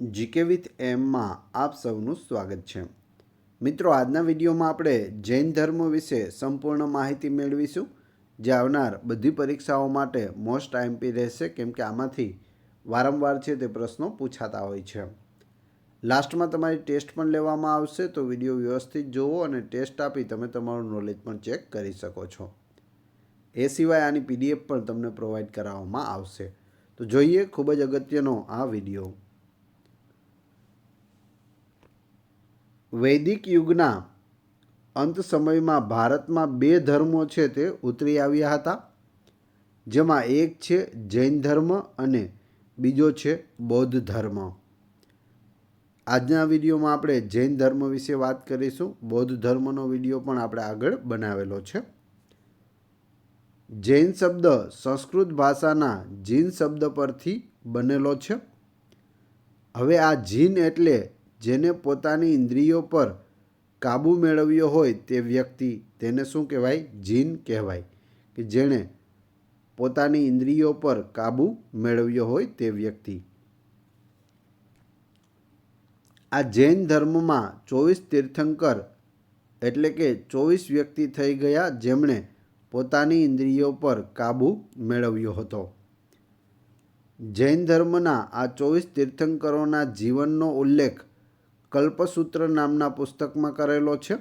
GK with એમમાં આપ સૌનું સ્વાગત છે. મિત્રો, આજના વિડીયોમાં આપણે જૈન ધર્મ વિશે સંપૂર્ણ માહિતી મેળવીશું, જે આવનાર બધી પરીક્ષાઓ માટે મોસ્ટ આઈએમપી રહેશે, કેમ કે આમાંથી વારંવાર છે તે પ્રશ્નો પૂછાતા હોય છે. લાસ્ટમાં તમારી ટેસ્ટ પણ લેવામાં આવશે, તો વિડીયો વ્યવસ્થિત જોવો અને ટેસ્ટ આપી તમે તમારું નોલેજ પણ ચેક કરી શકો છો. એ સિવાય આની પીડીએફ પણ તમને પ્રોવાઈડ કરાવવામાં આવશે. તો જોઈએ ખૂબ જ અગત્યનો આ વિડીયો. વૈદિક યુગના અંત સમયમાં ભારતમાં બે ધર્મો છે તે ઉતરી આવ્યા હતા, જેમાં એક છે જૈન ધર્મ અને બીજો છે બૌદ્ધ ધર્મ. આજના વિડીયોમાં આપણે જૈન ધર્મ વિશે વાત કરીશું. બૌદ્ધ ધર્મનો વિડીયો પણ આપણે આગળ બનાવેલો છે. જૈન શબ્દ સંસ્કૃત ભાષાના જીન શબ્દ પરથી બનેલો છે. હવે આ જીન એટલે જેને પોતાની ઇન્દ્રિયો પર કાબૂ મેળવ્યો હોય તે વ્યક્તિ, તેને શું કહેવાય? જીન કહેવાય, કે જેણે પોતાની ઇન્દ્રિયો પર કાબૂ મેળવ્યો હોય તે વ્યક્તિ. આ જૈન ધર્મમાં 24 તીર્થંકર એટલે કે 24 વ્યક્તિ થઈ ગયા, જેમણે પોતાની ઇન્દ્રિયો પર કાબૂ મેળવ્યો હતો. જૈન ધર્મના આ 24 તીર્થંકરોના જીવનનો ઉલ્લેખ કલ્પસૂત્ર નામના પુસ્તકમાં કરેલો છે,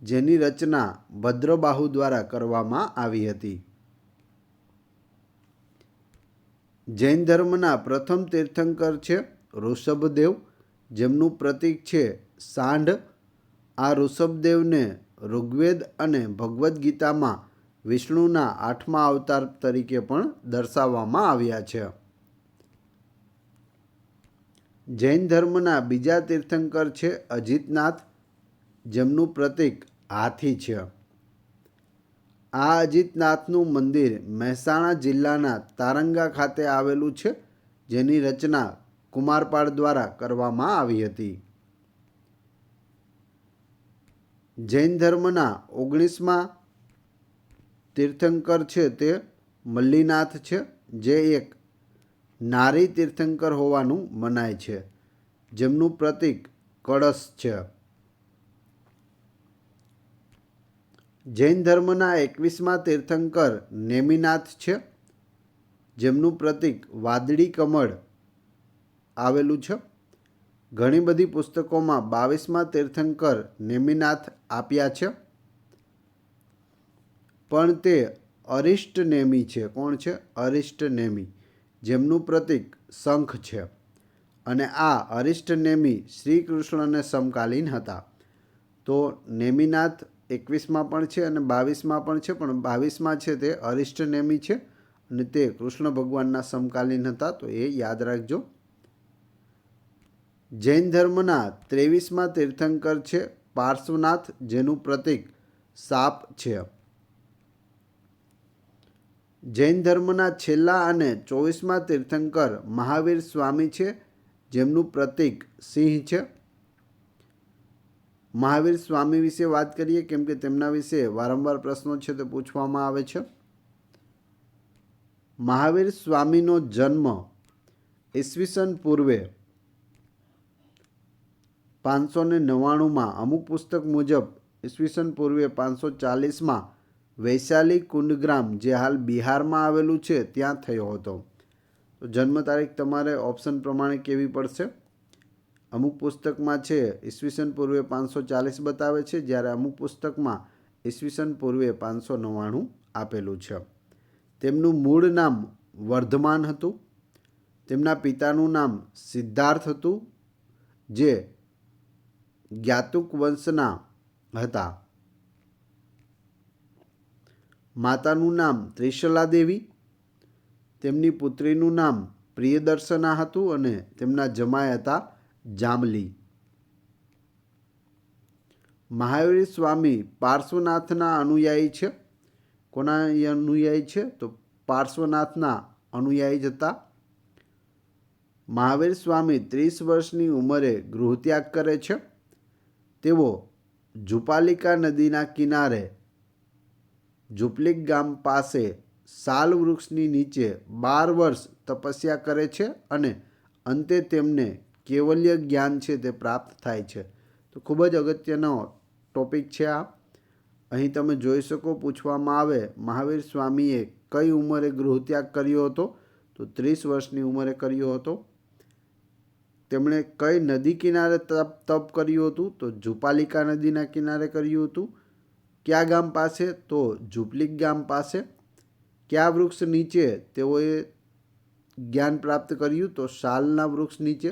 જેની રચના ભદ્રબાહુ દ્વારા કરવામાં આવી હતી. જૈન ધર્મના પ્રથમ તીર્થંકર છે ઋષભદેવ, જેમનું પ્રતીક છે સાંઢ. આ ઋષભદેવને ઋગ્વેદ અને ભગવદ્ ગીતામાં વિષ્ણુના 8મા અવતાર તરીકે પણ દર્શાવવામાં આવ્યા છે. જૈન ધર્મના બીજા તીર્થંકર છે અજિતનાથ, જેમનું પ્રતીક હાથી છે. આ અજિતનાથનું મંદિર મહેસાણા જિલ્લાના તારંગા ખાતે આવેલું છે, જેની રચના કુમારપાળ દ્વારા કરવામાં આવી હતી. જૈન ધર્મના 19મા તીર્થંકર છે તે મલ્લીનાથ છે, જે એક નારી તીર્થંકર હોવાનું મનાય છે, જેમનું પ્રતીક કળશ છે. જૈન ધર્મના 21મા તીર્થંકર નેમિનાથ છે, જેમનું પ્રતીક વાદળી કમળ આવેલું છે. ઘણી બધી પુસ્તકોમાં 22મા તીર્થંકર નેમિનાથ આપ્યા છે, પણ તે અરિષ્ટ નેમિ છે. કોણ છે? અરિષ્ટ નેમિ, જેમનું પ્રતીક શંખ છે. અને આ અરિષ્ટ નેમિ શ્રી કૃષ્ણને સમકાલીન હતા. તો નેમિનાથ 21માં પણ છે અને 22માં પણ છે, પણ 22માં છે તે અરિષ્ટ નેમિ છે અને તે કૃષ્ણ ભગવાનના સમકાલીન હતા, તો એ યાદ રાખજો. જૈન ધર્મના 23મા તીર્થંકર છે પાર્શ્વનાથ, જેનું પ્રતીક સાપ છે. જૈન ધર્મના છેલ્લા અને 24મા તીર્થંકર મહાવીર સ્વામી છે, જેમનું પ્રતીક સિંહ છે. મહાવીર સ્વામી વિશે વાત કરીએ, કેમ કે તેમના વિશે વારંવાર પ્રશ્નો છે તે પૂછવામાં આવે છે. મહાવીર સ્વામીનો જન્મ ઈસવીસન પૂર્વે 599માં, અમુક પુસ્તક મુજબ ઈસવીસન પૂર્વે 540માં વૈશાલી કુંડગ્રામ, જે હાલ બિહારમાં આવેલું છે, ત્યાં થયો હતો. તો જન્મ તારીખ તમારે ઓપ્શન પ્રમાણે કેવી પડશે? અમુક પુસ્તકમાં છે ઈસવીસન પૂર્વે 540 બતાવે છે, જ્યારે અમુક પુસ્તકમાં ઈસવીસન પૂર્વે 599 આપેલું છે. તેમનું મૂળ નામ વર્ધમાન હતું. તેમના પિતાનું નામ સિદ્ધાર્થ હતું, જે જ્ઞાતુક વંશના હતા. માતાનું નામ ત્રિશલા દેવી, તેમની પુત્રીનું નામ પ્રિયદર્શના હતું અને તેમના જમાઈ હતા જામલી. મહાવીર સ્વામી પાર્શ્વનાથના અનુયાયી છે. કોના અનુયાયી છે? તો પાર્શ્વનાથના અનુયાયી જ હતા. મહાવીર સ્વામી 30 વર્ષની ઉંમરે ગૃહત્યાગ કરે છે. તેઓ ઝુપાલિકા નદીના કિનારે ઝુપલીક ગામ પાસે સાલ વૃક્ષની નીચે 12 વર્ષ તપસ્યા કરે છે અને અંતે તેમને કેવલ્ય જ્ઞાન છે તે પ્રાપ્ત થાય છે. તો ખૂબ જ અગત્યનો ટોપિક છે આ. અહીં તમે જોઈ શકો, પૂછવામાં આવે મહાવીર સ્વામીએ કઈ ઉંમરે ગૃહત્યાગ કર્યો હતો? તો 30 વર્ષની ઉંમરે કર્યો હતો. તેમણે કઈ નદી કિનારે તપ કર્યું હતું? તો ઝુપાલિકા નદીના કિનારે કર્યું હતું. કયા ગામ પાસે? તો ઝુપલીક ગામ પાસે. કયા વૃક્ષ નીચે તેઓએ જ્ઞાન પ્રાપ્ત કર્યું? તો શાલના વૃક્ષ નીચે.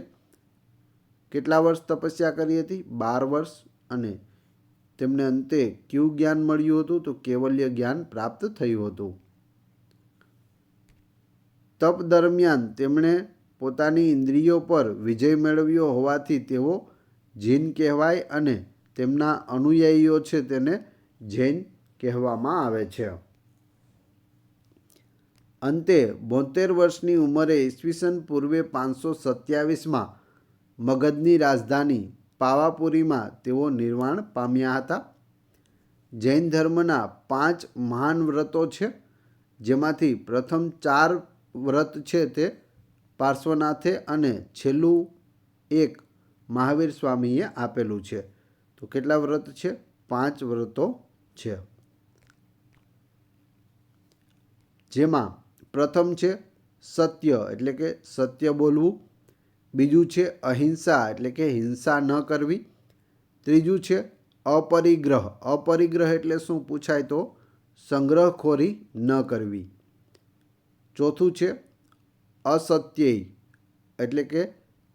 કેટલા વર્ષ તપસ્યા કરી હતી? 12 વર્ષ. અને તેમને અંતે કયું જ્ઞાન મળ્યું હતું? તો કેવલ્ય જ્ઞાન પ્રાપ્ત થયું હતું. તપ દરમિયાન તેમણે પોતાની ઇન્દ્રિયો પર વિજય મેળવ્યો હોવાથી તેઓ જીન કહેવાય અને તેમના અનુયાયીઓ છે તેને જૈન કહેવામાં આવે છે. અંતે 72 વર્ષની ઉંમરે ઈસવીસન પૂર્વે 527માં મગધની રાજધાની પાવાપુરીમાં તેઓ નિર્વાણ પામ્યા હતા. જૈન ધર્મના 5 મહાન વ્રતો છે, જેમાંથી પ્રથમ 4 વ્રત છે તે પાર્શ્વનાથે અને છેલ્લું એક મહાવીર સ્વામીએ આપેલું છે. તો કેટલા વ્રત છે? 5 વ્રતો છે. જેમાં પ્રથમ છે સત્ય, એટલે કે સત્ય બોલવું. બીજું છે અહિંસા, એટલે કે હિંસા ન કરવી. ત્રીજું છે અપરિગ્રહ. અપરિગ્રહ એટલે શું પૂછાય તો સંગ્રહખોરી ન કરવી. ચોથું છે અસત્યેય, એટલે કે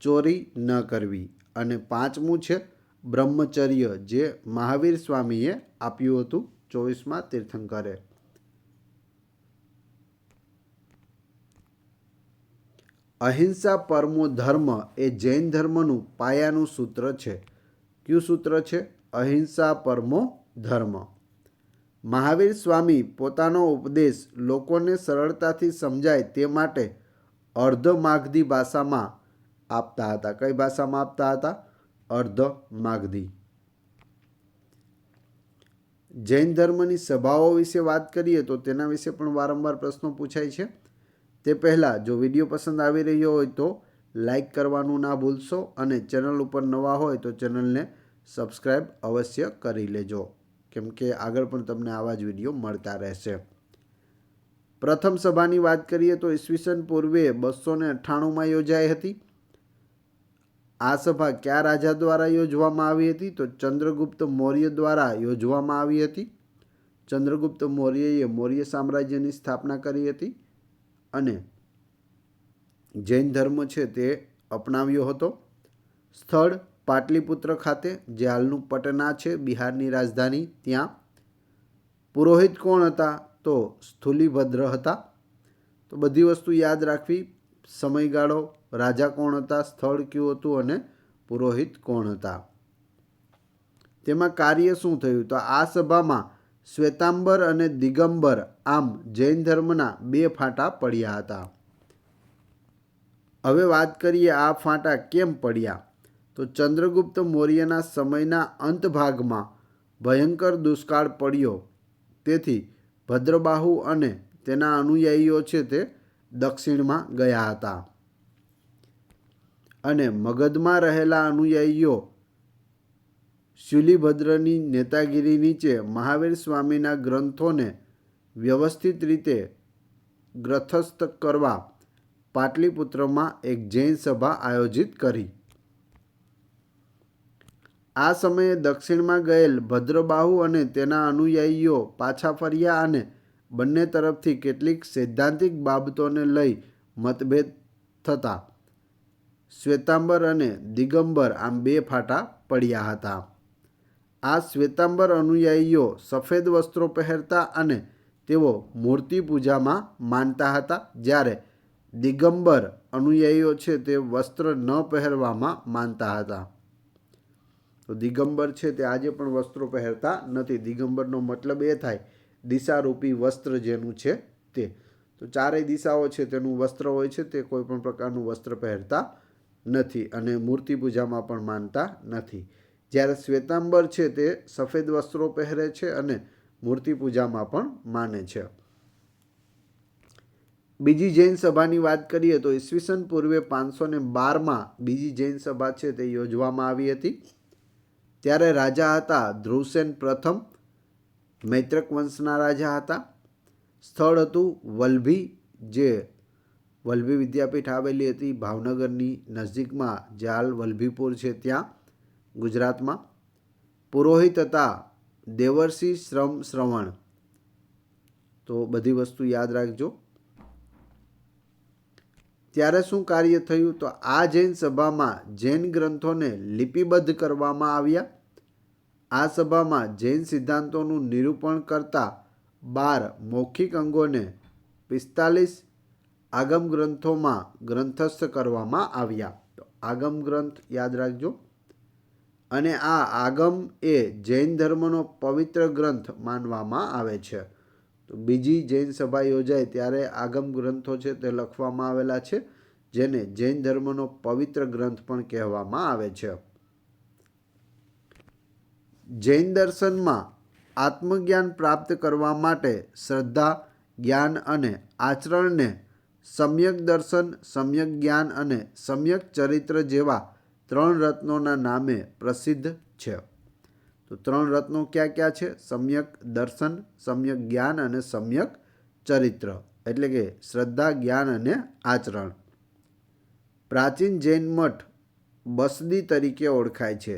ચોરી ન કરવી. અને પાંચમું છે બ્રહ્મચર્ય, જે મહાવીર સ્વામીએ આપ્યું હતું 24મા તીર્થંકરે. અહિંસા પરમો ધર્મ એ જૈન ધર્મનું પાયાનું સૂત્ર છે. કયું સૂત્ર છે? અહિંસા પરમો ધર્મ. મહાવીર સ્વામી પોતાનો ઉપદેશ લોકોને સરળતાથી સમજાય તે માટે અર્ધમાગધી ભાષામાં આપતા હતા. કઈ ભાષામાં આપતા હતા? અર્ધમાગધી. જૈન ધર્મની સભાઓ વિશે વાત કરીએ તો તેના વિશે પણ વારંવાર પ્રશ્નો પૂછાય છે. તે પહેલાં જો વિડીયો પસંદ આવી રહ્યો હોય તો લાઈક કરવાનું ના ભૂલશો અને ચેનલ ઉપર નવા હોય તો ચેનલને સબસ્ક્રાઈબ અવશ્ય કરી લેજો, કેમ કે આગળ પણ તમને આવા જ વિડીયો મળતા રહેશે. પ્રથમ સભાની વાત કરીએ તો ઈસવીસન પૂર્વે 298માં યોજાઈ હતી. આ સભા કયા રાજા દ્વારા યોજવામાં આવી હતી? તો ચંદ્રગુપ્ત મૌર્ય દ્વારા યોજવામાં આવી હતી. ચંદ્રગુપ્ત મૌર્યએ મૌર્ય સામ્રાજ્યની સ્થાપના કરી હતી અને જૈન ધર્મ છે તે અપનાવ્યો હતો. સ્થળ પાટલીપુત્ર ખાતે, જે હાલનું પટના છે, બિહારની રાજધાની, ત્યાં. પુરોહિત કોણ હતા? તો સ્થુલીભદ્ર હતા. તો બધી વસ્તુ યાદ રાખવી. સમયગાળો, રાજા કોણ હતા, સ્થળ કયું હતું અને પુરોહિત કોણ હતા. તેમાં કાર્ય શું થયું? તો આ સભામાં શ્વેતાંબર અને દિગંબર આમ જૈન ધર્મના 2 ફાંટા પડ્યા હતા. હવે વાત કરીએ આ ફાંટા કેમ પડ્યા. તો ચંદ્રગુપ્ત મૌર્યના સમયના અંત ભાગમાં ભયંકર દુષ્કાળ પડ્યો. તેથી ભદ્રબાહુ અને તેના અનુયાયીઓ છે તે દક્ષિણમાં ગયા હતા અને મગધમાં રહેલા અનુયાયીઓ શૂલિભદ્રની નેતાગીરી નીચે મહાવીર સ્વામીના ગ્રંથોને વ્યવસ્થિત રીતે ગ્રંથસ્થ કરવા પાટલીપુત્રમાં એક જૈન સભા આયોજિત કરી. આ સમયે દક્ષિણમાં ગયેલ ભદ્રબાહુ અને તેના અનુયાયીઓ પાછા ફર્યા અને બંને તરફથી કેટલીક સૈદ્ધાંતિક બાબતોને લઈ મતભેદ થતા શ્વેતાંબર અને દિગંબર આમ 2 ફાંટા પડ્યા હતા. આ શ્વેતાંબર અનુયાયીઓ સફેદ વસ્ત્રો પહેરતા અને તેઓ મૂર્તિ પૂજામાં માનતા હતા, જ્યારે દિગંબર અનુયાયીઓ છે તે વસ્ત્ર ન પહેરવામાં માનતા હતા. તો દિગંબર છે તે આજે પણ વસ્ત્રો પહેરતા નથી. દિગંબરનો મતલબ એ થાય દિશારૂપી વસ્ત્ર જેનું છે તે. તો ચારેય દિશાઓ છે તેનું વસ્ત્ર હોય છે, તે કોઈ પણ પ્રકારનું વસ્ત્ર પહેરતા નથી અને મૂર્તિ પૂજામાં પણ માનતા નથી. જ્યારે શ્વેતાંબર છે તે સફેદ વસ્ત્રો પહેરે છે અને મૂર્તિ પૂજામાં પણ માને છે. બીજી જૈન સભાની વાત કરીએ તો ઈસવીસન પૂર્વે 512માં બીજી જૈન સભા છે તે યોજવામાં આવી હતી. ત્યારે રાજા હતા ધ્રુવસેન પ્રથમ, મૈત્રક વંશના રાજા હતા. સ્થળ હતું વલ્લભી, જે વલ્લભી વિદ્યાપીઠ આવેલી હતી ભાવનગરની નજીકમાં, જે હાલ વલ્લભીપુર છે ત્યાં ગુજરાતમાં. પુરોહિત હતા દેવર્ષિ શ્રવણ. તો બધી વસ્તુ યાદ રાખજો. ત્યારે શું કાર્ય થયું? તો આ જૈન સભામાં જૈન ગ્રંથોને લિપિબદ્ધ કરવામાં આવ્યા. આ સભામાં જૈન સિદ્ધાંતોનું નિરૂપણ કરતા 12 મૌખિક અંગોને 45 આગમ ગ્રંથોમાં ગ્રંથસ્થ કરવામાં આવ્યા. તો આગમ ગ્રંથ યાદ રાખજો. અને આ આગમ એ જૈન ધર્મનો પવિત્ર ગ્રંથ માનવામાં આવે છે. તો બીજી જૈન સભા યોજાય ત્યારે આગમ ગ્રંથો છે તે લખવામાં આવેલા છે, જેને જૈન ધર્મનો પવિત્ર ગ્રંથ પણ કહેવામાં આવે છે. જૈન દર્શનમાં આત્મજ્ઞાન પ્રાપ્ત કરવા માટે શ્રદ્ધા, જ્ઞાન અને આચરણને સમ્યક દર્શન, સમ્યક જ્ઞાન અને સમ્યક ચરિત્ર જેવા 3 રત્નોના નામે પ્રસિદ્ધ છે. તો 3 રત્નો ક્યાં ક્યાં છે? સમ્યક દર્શન, સમ્યક જ્ઞાન અને સમ્યક ચરિત્ર, એટલે કે શ્રદ્ધા, જ્ઞાન અને આચરણ. પ્રાચીન જૈન મઠ બસદી તરીકે ઓળખાય છે.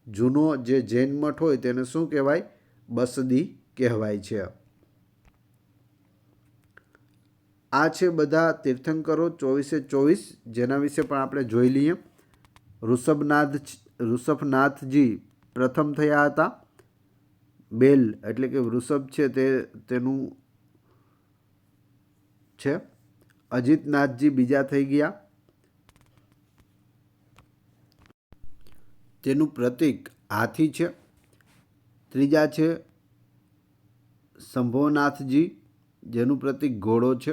જૂનો જે જૈન મઠ હોય તેને શું કહેવાય? બસદી કહેવાય છે. આ છે બધા તીર્થંકરો 24/24, જેના વિશે પણ આપણે જોઈ લઈએ. ઋષભનાથજી પ્રથમ થયા હતા. બેલ એટલે કે વૃષભ છે તેનું છે. અજીતનાથજી બીજા થઈ ગયા. તેનું પ્રતીક હાથી છે. ત્રીજા છે શંભોનાથજી, જેનું પ્રતીક ઘોડો છે.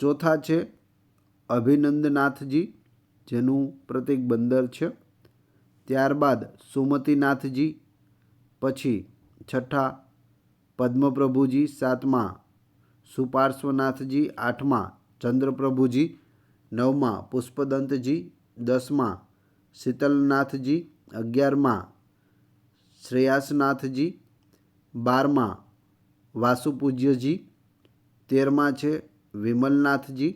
ચોથા છે અભિનંદનાથજી, જેનું પ્રતીક બંદર છે. ત્યારબાદ સુમતીનાથજી, પછી છઠ્ઠા પદ્મપ્રભુજી, સાતમા સુપાર્શ્વનાથજી, આઠમા ચંદ્રપ્રભુજી, નવમા પુષ્પદંતજી, 10મા શીતલનાથજી, 11મા શ્રેયાસનાથજી, 12મા વાસુપૂજ્યજી, 13મા છે વિમલનાથજી,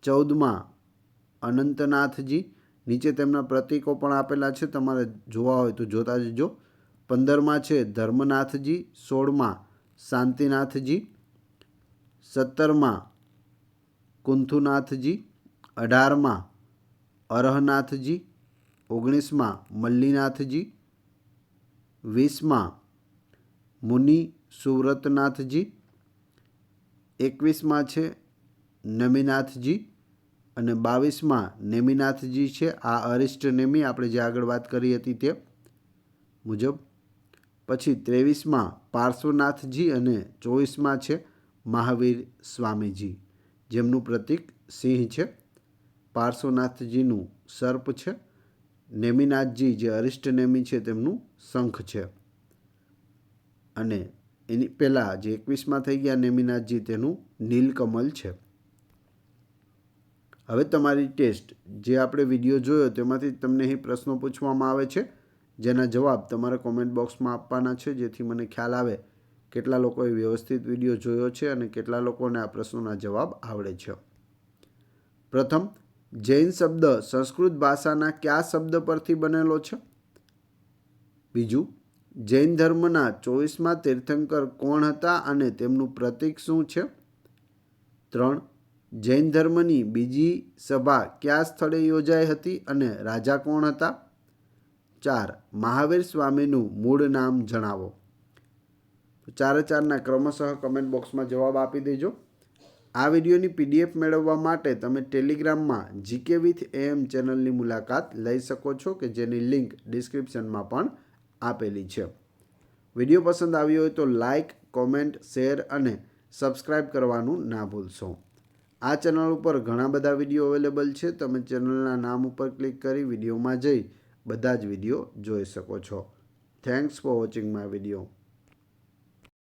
14મા અનંતનાથજી. નીચે તેમના પ્રતીકો પણ આપેલા છે, તમારે જોવા હોય તો જોતા જજો. 15મા છે ધર્મનાથજી, 16મા શાંતિનાથજી, 17મા કુંથુનાથજી, 18મા અરહનાથજી, 19મા મલ્લીનાથજી, 20મા મુનિ સુવ્રતનાથજી, 21મા છે નમિનાથજી અને 22મા નેમિનાથજી છે. આ અરિષ્ટ નેમિ આપણે જે આગળ વાત કરી હતી તે મુજબ. પછી 23મા પાર્શ્વનાથજી અને 24મા છે મહાવીર સ્વામીજી, જેમનું પ્રતીક સિંહ છે. પાર્શ્વનાથજીનું સર્પ છે. નેમિનાથજી જે અરિષ્ટ નેમિ છે તેમનું શંખ છે. અને એની પહેલાં જે 21મા થઈ ગયા નેમિનાથજી, તેનું નીલકમલ છે. હવે તમારી ટેસ્ટ, જે આપણે વિડીયો જોયો તેમાંથી તમને અહીં પ્રશ્નો પૂછવામાં આવે છે, જેના જવાબ તમારે કોમેન્ટ બોક્સમાં આપવાના છે, જેથી મને ખ્યાલ આવે કેટલા લોકોએ વ્યવસ્થિત વિડીયો જોયો છે અને કેટલા લોકોને આ પ્રશ્નોના જવાબ આવડે છે. પ્રથમ, જૈન શબ્દ સંસ્કૃત ભાષાના કયા શબ્દ પરથી બનેલો છે? બીજું, જૈન ધર્મના 24મા તીર્થંકર કોણ હતા અને તેમનું પ્રતીક શું છે? 3, જૈન ધર્મની બીજી સભા કયા સ્થળે યોજાઈ હતી અને રાજા કોણ હતા? 4, મહાવીર સ્વામીનું મૂળ નામ જણાવો. તો 4-4ના ક્રમશઃ કમેન્ટ બોક્સમાં જવાબ આપી દેજો. આ વિડીયોની PDF મેળવવા માટે તમે ટેલિગ્રામમાં GK with AM ચેનલની મુલાકાત લઈ શકો છો, કે જેની લિંક ડિસ્ક્રિપ્શનમાં પણ આપેલી છે. વિડીયો પસંદ આવ્યો હોય તો લાઇક, કોમેન્ટ, શેર અને સબસ્ક્રાઈબ કરવાનું ના ભૂલશો. આ ચેનલ ઉપર ઘણા બધા વિડીયો અવેલેબલ છે. તમે ચેનલના નામ ઉપર ક્લિક કરી વિડીયોમાં જઈ બધા જ વિડીયો જોઈ શકો છો. Thanks for watching my video.